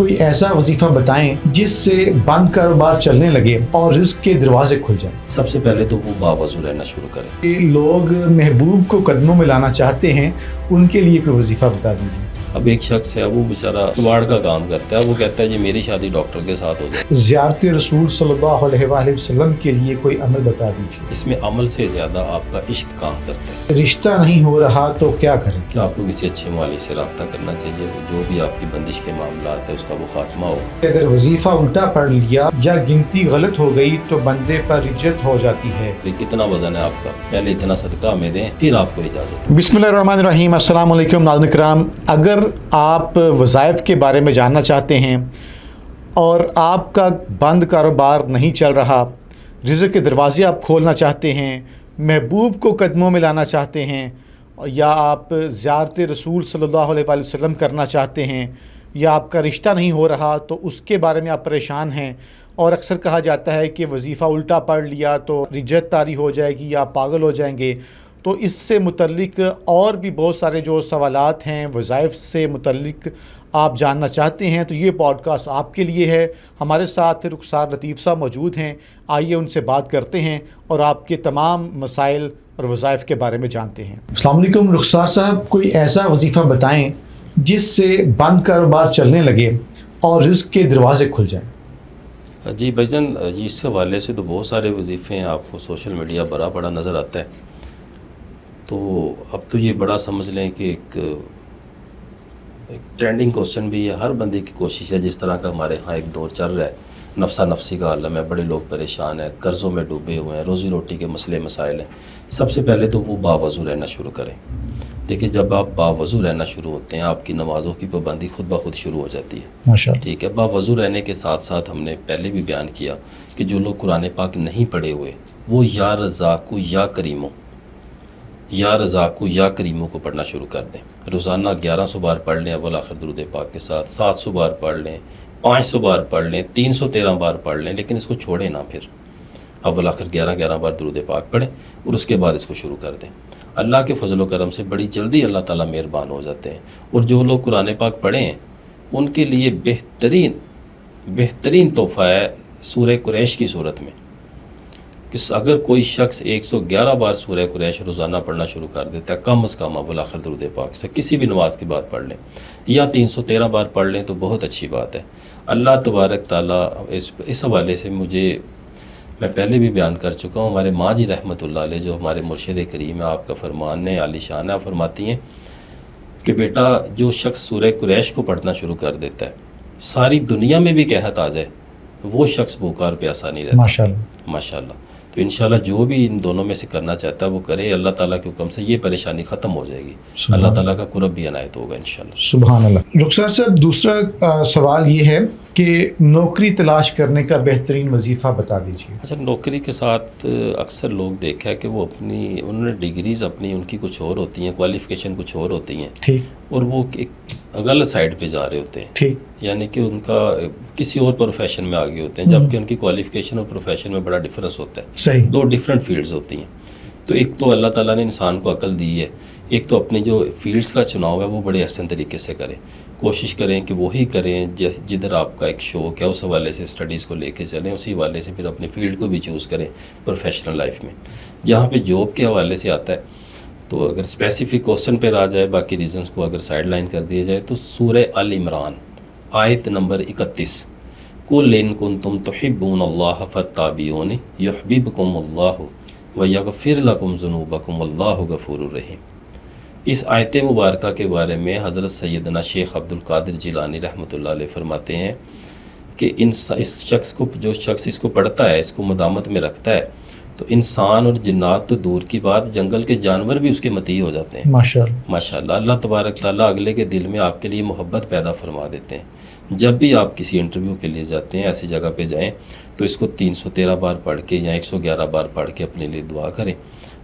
کوئی ایسا وظیفہ بتائیں جس سے بند کاروبار چلنے لگے اور رزق کے دروازے کھل جائیں۔ سب سے پہلے تو وہ باوضو رہنا شروع کریں۔ لوگ محبوب کو قدموں میں لانا چاہتے ہیں، ان کے لیے کوئی وظیفہ بتا دیجیے۔ اب ایک شخص ہے، وہ بیچارہ کباڑ کا کام کرتا ہے، وہ کہتا ہے جی میری شادی ڈاکٹر کے ساتھ ہو جائے۔ زیارت رسول صلی اللہ علیہ وآلہ وسلم کے لیے کوئی عمل بتا دیجیے۔ اس میں عمل سے زیادہ آپ کا عشق کام کرتا ہے۔ رشتہ نہیں ہو رہا تو کیا کریں؟ کہ آپ کو کسی اچھے مالی سے رابطہ کرنا چاہیے، جو بھی آپ کی بندش کے معاملات ہیں اس کا وہ خاتمہ ہو۔ اگر وظیفہ الٹا پڑھ لیا یا گنتی غلط ہو گئی تو بندے پر رجت ہو جاتی ہے۔ کتنا وزن ہے آپ کا، پہلے اتنا صدقہ ہمیں دیں پھر آپ کو اجازت۔ بسم اللہ الرحمن الرحیم۔ السلام علیکم ناظرین کرام، اگر آپ وظائف کے بارے میں جاننا چاہتے ہیں اور آپ کا بند کاروبار نہیں چل رہا، رزق کے دروازے آپ کھولنا چاہتے ہیں، محبوب کو قدموں میں لانا چاہتے ہیں، یا آپ زیارت رسول صلی اللہ علیہ وآلہ وسلم کرنا چاہتے ہیں، یا آپ کا رشتہ نہیں ہو رہا تو اس کے بارے میں آپ پریشان ہیں، اور اکثر کہا جاتا ہے کہ وظیفہ الٹا پڑھ لیا تو رجت طاری ہو جائے گی یا پاگل ہو جائیں گے، تو اس سے متعلق اور بھی بہت سارے جو سوالات ہیں وظائف سے متعلق آپ جاننا چاہتے ہیں، تو یہ پوڈ کاسٹ آپ کے لیے ہے۔ ہمارے ساتھ رخسار لطیف صاحب موجود ہیں، آئیے ان سے بات کرتے ہیں اور آپ کے تمام مسائل اور وظائف کے بارے میں جانتے ہیں۔ السلام علیکم رخسار صاحب، کوئی ایسا وظیفہ بتائیں جس سے بند کاروبار چلنے لگے اور رزق کے دروازے کھل جائیں۔ جی بھائی جان، اس حوالے سے تو بہت سارے وظیفے ہیں، آپ کو سوشل میڈیا بڑا نظر آتا ہے، تو اب تو یہ بڑا سمجھ لیں کہ ایک ٹرینڈنگ کوسچن بھی ہے، ہر بندے کی کوشش ہے۔ جس طرح کا ہمارے ہاں ایک دور چل رہا ہے، نفسا نفسی کا عالم ہے، بڑے لوگ پریشان ہیں، قرضوں میں ڈوبے ہوئے ہیں، روزی روٹی کے مسئلے مسائل ہیں۔ سب سے پہلے تو وہ باوضو رہنا شروع کریں۔ دیکھیں، جب آپ باوضو رہنا شروع ہوتے ہیں، آپ کی نمازوں کی پابندی خود بخود شروع ہو جاتی ہے۔ ماشاءاللہ۔ ٹھیک ہے، باوضو رہنے کے ساتھ ساتھ ہم نے پہلے بھی بیان کیا کہ جو لوگ قرآن پاک نہیں پڑھے ہوئے، وہ یا رزاقو یا کریمو، یا رزاقو یا کریمو کو پڑھنا شروع کر دیں۔ روزانہ 1100 بار پڑھ لیں اول آخر درود پاک کے ساتھ، 700 بار پڑھ لیں، 500 بار پڑھ لیں، 313 بار پڑھ لیں، لیکن اس کو چھوڑیں نہ۔ پھر اول آخر 11 بار درود پاک پڑھیں اور اس کے بعد اس کو شروع کر دیں۔ اللہ کے فضل و کرم سے بڑی جلدی اللہ تعالیٰ مہربان ہو جاتے ہیں۔ اور جو لوگ قرآن پاک پڑھے ہیں ان کے لیے بہترین تحفہ ہے سورہ قریش کی صورت میں، کہ اگر کوئی شخص 111 بار سورہ قریش روزانہ پڑھنا شروع کر دیتا ہے، کم از کم اول آخر درود پاک سے کسی بھی نماز کے بعد پڑھ لیں، یا 313 بار پڑھ لیں تو بہت اچھی بات ہے۔ اللہ تبارک تعالیٰ اس حوالے سے میں پہلے بھی بیان کر چکا ہوں، ہمارے ماں جی رحمۃ اللہ علیہ جو ہمارے مرشد کریم ہے، آپ کا فرمان ہے عالی شان ہے، فرماتی ہیں کہ بیٹا جو شخص سورہ قریش کو پڑھنا شروع کر دیتا ہے، ساری دنیا میں بھی قحط آ جائے وہ شخص بھوکا اور پیاسا نہیں رہتا۔ ماشاءاللہ۔ تو انشاءاللہ جو بھی ان دونوں میں سے کرنا چاہتا ہے وہ کرے، اللہ تعالیٰ کے حکم سے یہ پریشانی ختم ہو جائے گی، اللہ تعالیٰ کا قرب بھی عنایت ہوگا انشاءاللہ۔ سبحان اللہ۔ رخسار صاحب، دوسرا سوال یہ ہے کہ نوکری تلاش کرنے کا بہترین وظیفہ بتا دیجیے۔ اچھا، نوکری کے ساتھ اکثر لوگ دیکھا ہے کہ وہ انہوں نے ڈگریز اپنی ان کی کچھ اور ہوتی ہیں، کوالیفیکیشن کچھ اور ہوتی ہیں، ٹھیک، اور وہ غلط سائڈ پہ جا رہے ہوتے ہیں، ٹھیک، یعنی کہ ان کا کسی اور پروفیشن میں آگے ہوتے ہیں، جبکہ ان کی کوالیفیکیشن اور پروفیشن میں بڑا ڈفرینس ہوتا ہے۔ صحیح۔ دو ڈفرینٹ فیلڈز ہوتی ہیں۔ تو ایک تو اللہ تعالیٰ نے انسان کو عقل دی ہے، ایک تو اپنی جو فیلڈز کا چناؤ ہے وہ بڑے احسن طریقے سے کریں، کوشش کریں کہ وہی کریں جدھر آپ کا ایک شوق ہے، اس حوالے سے اسٹڈیز کو لے کے چلیں، اسی حوالے سے پھر اپنی فیلڈ کو بھی چوز کریں پروفیشنل لائف میں۔ جہاں پہ جاب کے حوالے سے آتا ہے تو اگر اسپیسیفک کوسچن پہ آ جائے، باقی ریزنز کو اگر سائڈ لائن کر دیا جائے، تو سورہ ال عمران آیت نمبر 31، قُلْ إِن كُنتُمْ تُحِبُّونَ اللَّهَ فَاتَّبِعُونِی يُحْبِبْكُمُ اللَّهُ وَيَغْفِرْ لَكُمْ ذُنُوبَكُمْ وَاللَّهُ غَفُورٌ رَحِيمٌ۔ اس آیت مبارکہ کے بارے میں حضرت سیدنا شیخ عبد القادر جیلانی رحمۃ اللہ علیہ فرماتے ہیں کہ اس شخص کو، جو شخص اس کو پڑھتا ہے، اس کو مدامت میں رکھتا ہے، تو انسان اور جنات تو دور کی بات، جنگل کے جانور بھی اس کے مطیع ہو جاتے ہیں۔ ماشاءاللہ۔ اللہ تبارک تعالیٰ اگلے کے دل میں آپ کے لیے محبت پیدا فرما دیتے ہیں۔ جب بھی آپ کسی انٹرویو کے لیے جاتے ہیں، ایسی جگہ پہ جائیں تو اس کو 313 بار پڑھ کے یا 111 بار پڑھ کے اپنے لیے دعا کریں۔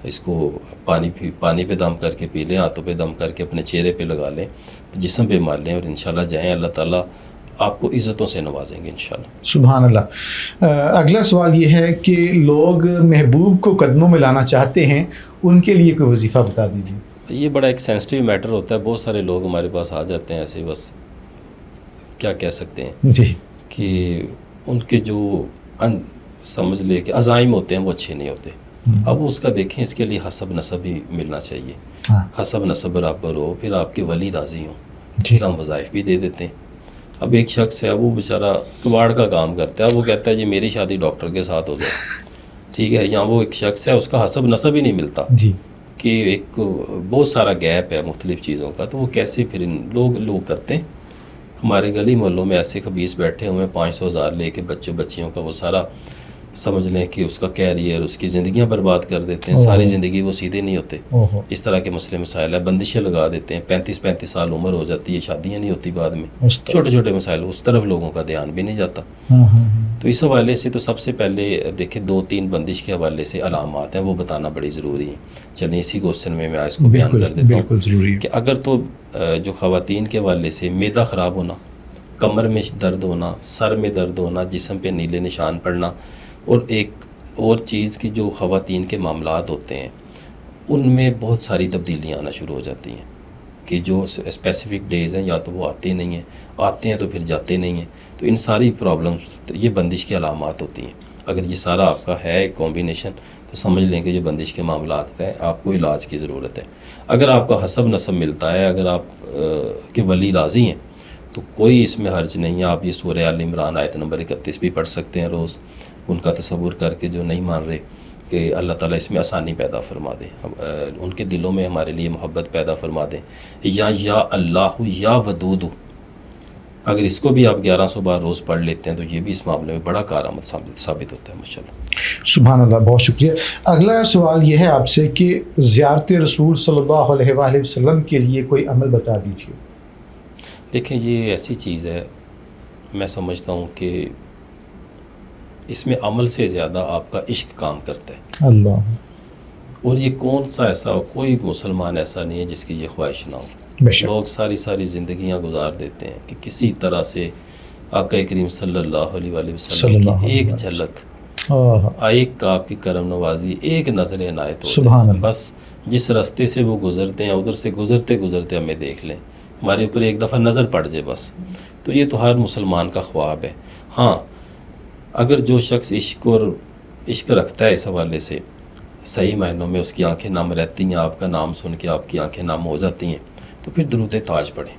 اس کو پانی پہ دم کر کے پی لیں، ہاتھوں پہ دم کر کے اپنے چہرے پہ لگا لیں، جسم پہ مار لیں، اور انشاءاللہ جائیں، اللہ تعالیٰ آپ کو عزتوں سے نوازیں گے انشاءاللہ۔ سبحان اللہ۔ اگلا سوال یہ ہے کہ لوگ محبوب کو قدموں میں لانا چاہتے ہیں، ان کے لیے کوئی وظیفہ بتا دیجیے۔ یہ بڑا ایک سینسٹیو میٹر ہوتا ہے، بہت سارے لوگ ہمارے پاس آ جاتے ہیں ایسے بس کیا کہہ سکتے ہیں جی کہ ان کے جو سمجھ لے کہ عزائم ہوتے ہیں وہ اچھے نہیں ہوتے. اب اس کا دیکھیں اس کے لیے حسب نسب ہی ملنا چاہیے. حسب نسب برابر ہو, پھر آپ کے ولی راضی ہوں, پھر ہم وظائف بھی دے دیتے ہیں. اب ایک شخص ہے وہ بیچارہ کباڑ کا کام کرتا ہے, وہ کہتا ہے جی میری شادی ڈاکٹر کے ساتھ ہو جائے, ٹھیک ہے. یہاں وہ ایک شخص ہے اس کا حسب نسب ہی نہیں ملتا, جی کہ ایک بہت سارا گیپ ہے مختلف چیزوں کا, تو وہ کیسے پھر لوگ کرتے ہیں. ہمارے گلی محلوں میں ایسے خبیث بیٹھے ہوئے ہیں 500,000 لے کے بچیوں کا وہ سارا سمجھ لیں کہ اس کا کیریئر, اس کی زندگیاں برباد کر دیتے ہیں. ساری زندگی وہ سیدھے نہیں ہوتے. اس طرح کے مسئلے مسائل ہے. بندشیں لگا دیتے ہیں, 35 سال عمر ہو جاتی ہے, شادیاں نہیں ہوتی بعد میں. چھوٹے چھوٹے مسائل, اس طرف لوگوں کا دھیان بھی نہیں جاتا. تو اس حوالے سے تو سب سے پہلے دیکھیں 2-3 بندش کے حوالے سے علامات ہیں, وہ بتانا بڑی ضروری ہیں. چلیں اسی کوشچن میں اس کو بیان کر دیتا ہوں کہ اگر تو جو خواتین کے حوالے سے معدہ خراب ہونا, کمر میں درد ہونا, سر میں درد ہونا, جسم پہ نیلے نشان پڑنا, اور ایک اور چیز کی جو خواتین کے معاملات ہوتے ہیں ان میں بہت ساری تبدیلیاں آنا شروع ہو جاتی ہیں کہ جو اسپیسیفک ڈیز ہیں یا تو وہ آتے نہیں ہیں, آتے ہیں تو پھر جاتے نہیں ہیں. تو ان ساری پرابلمس یہ بندش کی علامات ہوتی ہیں. اگر یہ سارا آپ کا ہے ایک کمبینیشن تو سمجھ لیں کہ جو بندش کے معاملات ہیں آپ کو علاج کی ضرورت ہے. اگر آپ کا حسب نسب ملتا ہے, اگر آپ کے ولی راضی ہیں تو کوئی اس میں حرج نہیں ہے. آپ یہ سورہ آل عمران آیت نمبر 31 بھی پڑھ سکتے ہیں روز, ان کا تصور کر کے جو نہیں مان رہے کہ اللہ تعالیٰ اس میں آسانی پیدا فرما دیں, ان کے دلوں میں ہمارے لیے محبت پیدا فرما دیں. یا اللہ یا ودود, اگر اس کو بھی آپ 1100 بار روز پڑھ لیتے ہیں تو یہ بھی اس معاملے میں بڑا کارآمد ثابت ہوتا ہے ماشاءاللہ. سبحان اللہ, بہت شکریہ. اگلا سوال یہ ہے آپ سے کہ زیارت رسول صلی اللہ علیہ وآلہ وسلم کے لیے کوئی عمل بتا دیجیے. دیکھیں یہ ایسی چیز ہے, میں سمجھتا ہوں کہ اس میں عمل سے زیادہ آپ کا عشق کام کرتا ہے. اللہ, اور یہ کون سا ایسا, کوئی مسلمان ایسا نہیں ہے جس کی یہ خواہش نہ ہو. لوگ ساری زندگیاں گزار دیتے ہیں کہ کسی طرح سے آقا کریم صلی اللہ علیہ وآلہ وسلم کی ایک جھلک, ایک آپ کی کرم نوازی, ایک نظر عنایت ہو جائے, بس جس راستے سے وہ گزرتے ہیں ادھر سے گزرتے گزرتے ہمیں دیکھ لیں, ہمارے اوپر ایک دفعہ نظر پڑ جائے بس. تو یہ تو ہر مسلمان کا خواب ہے. ہاں اگر جو شخص عشق رکھتا ہے اس حوالے سے, صحیح معنوں میں اس کی آنکھیں نم رہتی ہیں, آپ کا نام سن کے آپ کی آنکھیں نم ہو جاتی ہیں, تو پھر درود تاج پڑھیں.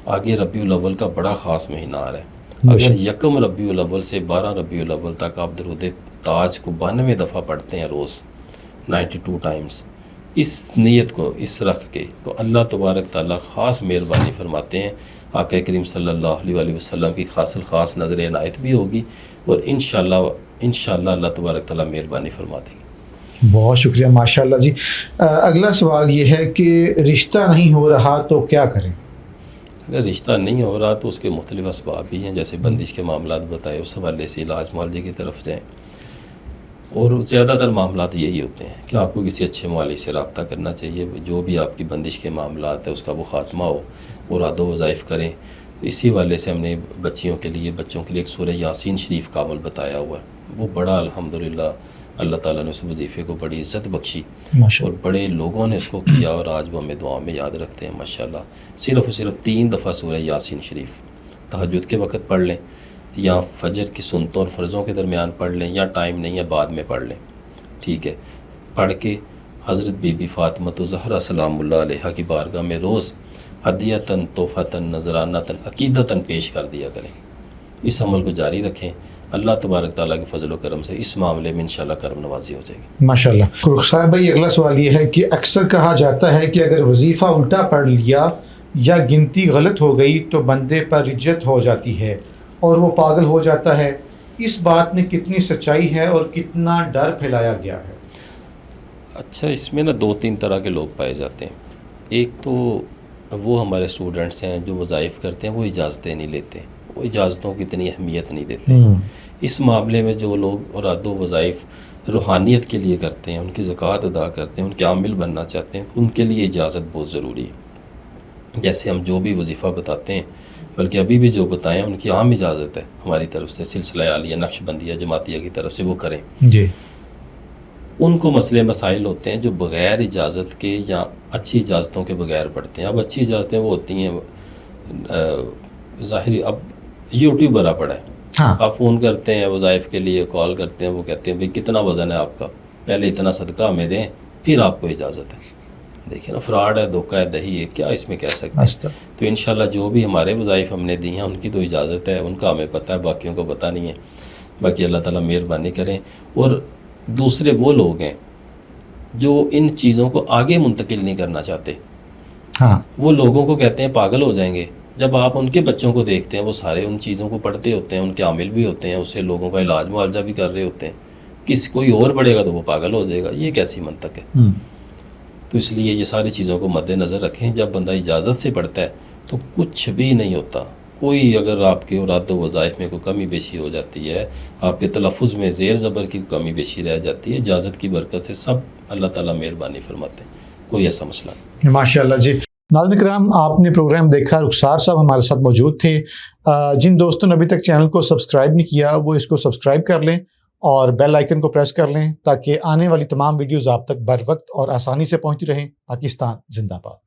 آگے ربیع الاول کا بڑا خاص مہینہ آ رہا ہے. اگر 1 ربیع الاول سے 12 ربیع الاول تک آپ درود تاج کو 92 دفعہ پڑھتے ہیں روز, 92 ٹائمز, اس نیت کو اس رکھ کے, تو اللہ تبارک تعالیٰ خاص مہربانی فرماتے ہیں. آقا کریم صلی اللہ علیہ وسلم کی خاص نظر عنایت بھی ہوگی, اور انشاءاللہ اللہ تبارک تعالیٰ مہربانی فرما دیں گے. بہت شکریہ, ماشاءاللہ جی. اگلا سوال یہ ہے کہ رشتہ نہیں ہو رہا تو کیا کریں؟ اگر رشتہ نہیں ہو رہا تو اس کے مختلف اسباب بھی ہیں, جیسے بندش کے معاملات بتائے, اس حوالے سے علاج معالجے کی طرف جائیں. اور زیادہ تر معاملات یہی ہوتے ہیں کہ آپ کو کسی اچھے معالج سے رابطہ کرنا چاہیے, جو بھی آپ کی بندش کے معاملات ہیں اس کا وہ خاتمہ ہو, اور عاد و وظائف کریں. اسی حوالے سے ہم نے بچوں کے لیے ایک سورہ یاسین شریف کا عمل بتایا ہوا ہے. وہ بڑا الحمدللہ اللہ تعالیٰ نے اس وظیفے کو بڑی عزت بخشی, اور بڑے لوگوں نے اس کو کیا, اور آج وہ ہمیں دعا میں یاد رکھتے ہیں ماشاءاللہ. صرف 3 دفعہ سورہ یاسین شریف تہجد کے وقت پڑھ لیں, یا فجر کی سنتوں اور فرضوں کے درمیان پڑھ لیں, یا ٹائم نہیں ہے بعد میں پڑھ لیں, ٹھیک ہے. پڑھ کے حضرت بی بی فاطمہ زہرا سلام اللہ علیہا کی بارگاہ میں روز ہدیتاً, تحفتاً, نذرانتاً, عقیدتاً پیش کر دیا کریں. اس عمل کو جاری رکھیں. اللہ تبارک تعالیٰ کے فضل و کرم سے اس معاملے میں انشاءاللہ کرم نوازی ہو جائے گی. ماشاءاللہ. رخسار بھائی, اگلا سوال یہ ہے کہ اکثر کہا جاتا ہے کہ اگر وظیفہ الٹا پڑھ لیا یا گنتی غلط ہو گئی تو بندے پر رجت ہو جاتی ہے اور وہ پاگل ہو جاتا ہے. اس بات میں کتنی سچائی ہے اور کتنا ڈر پھیلایا گیا ہے؟ اچھا, اس میں 2-3 طرح کے لوگ پائے جاتے ہیں. ایک تو وہ ہمارے اسٹوڈنٹس ہیں جو وظائف کرتے ہیں, وہ اجازتیں نہیں لیتے, وہ اجازتوں کی اتنی اہمیت نہیں دیتے. اس معاملے میں جو لوگ اوراد و وظائف روحانیت کے لیے کرتے ہیں, ان کی زکوٰۃ ادا کرتے ہیں, ان کے عامل بننا چاہتے ہیں, ان کے لیے اجازت بہت ضروری ہے. جیسے ہم جو بھی وظیفہ بتاتے ہیں, بلکہ ابھی بھی جو بتائیں ان کی عام اجازت ہے ہماری طرف سے, سلسلہ عالیہ, نقش بندیہ, جماعتیہ کی طرف سے وہ کریں. جی. ان کو مسئلے مسائل ہوتے ہیں جو بغیر اجازت کے یا اچھی اجازتوں کے بغیر پڑھتے ہیں. اب اچھی اجازتیں وہ ہوتی ہیں ظاہری اب یوٹیوب بھرا پڑا ہے. ہاں آپ فون کرتے ہیں وظائف کے لیے، کال کرتے ہیں، وہ کہتے ہیں بھئی کتنا وزن ہے آپ کا، پہلے اتنا صدقہ ہمیں دیں پھر آپ کو اجازت ہے. دیکھیں نا، فراڈ ہے، دھوکہ ہے، دہی ہے، کیا اس میں کہہ سکتے ہیں. استغفر. تو انشاءاللہ جو بھی ہمارے وظائف ہم نے دی ہیں ان کی تو اجازت ہے، ان کا ہمیں پتہ ہے، باقیوں کو پتہ نہیں ہے. باقی اللہ تعالیٰ مہربانی کریں. اور دوسرے وہ لوگ ہیں جو ان چیزوں کو آگے منتقل نہیں کرنا چاہتے، ہاں وہ لوگوں کو کہتے ہیں پاگل ہو جائیں گے. جب آپ ان کے بچوں کو دیکھتے ہیں وہ سارے ان چیزوں کو پڑھتے ہوتے ہیں، ان کے عامل بھی ہوتے ہیں، اس سے لوگوں کا علاج معالجہ بھی کر رہے ہوتے ہیں، کوئی اور پڑھے گا تو وہ پاگل ہو جائے گا. یہ کیسی منطق ہے؟ ہم. تو اس لیے یہ ساری چیزوں کو مد نظر رکھیں. جب بندہ اجازت سے پڑھتا ہے تو کچھ بھی نہیں ہوتا. کوئی اگر آپ کے رد و وظائف میں کوئی کمی بیشی ہو جاتی ہے، آپ کے تلفظ میں زیر زبر کی کمی بیشی رہ جاتی ہے، اجازت کی برکت سے سب اللہ تعالیٰ مہربانی فرماتے ہیں. کوئی ایسا مسئلہ نہیں. ماشاء اللہ. جی ناظرین کرام، آپ نے پروگرام دیکھا، رخسار صاحب ہمارے ساتھ موجود تھے. جن دوستوں نے ابھی تک چینل کو سبسکرائب نہیں کیا وہ اس کو سبسکرائب کر لیں اور بیل آئیکن کو پریس کر لیں تاکہ آنے والی تمام ویڈیوز آپ تک بر وقت اور آسانی سے پہنچتی رہیں. پاکستان زندہ باد.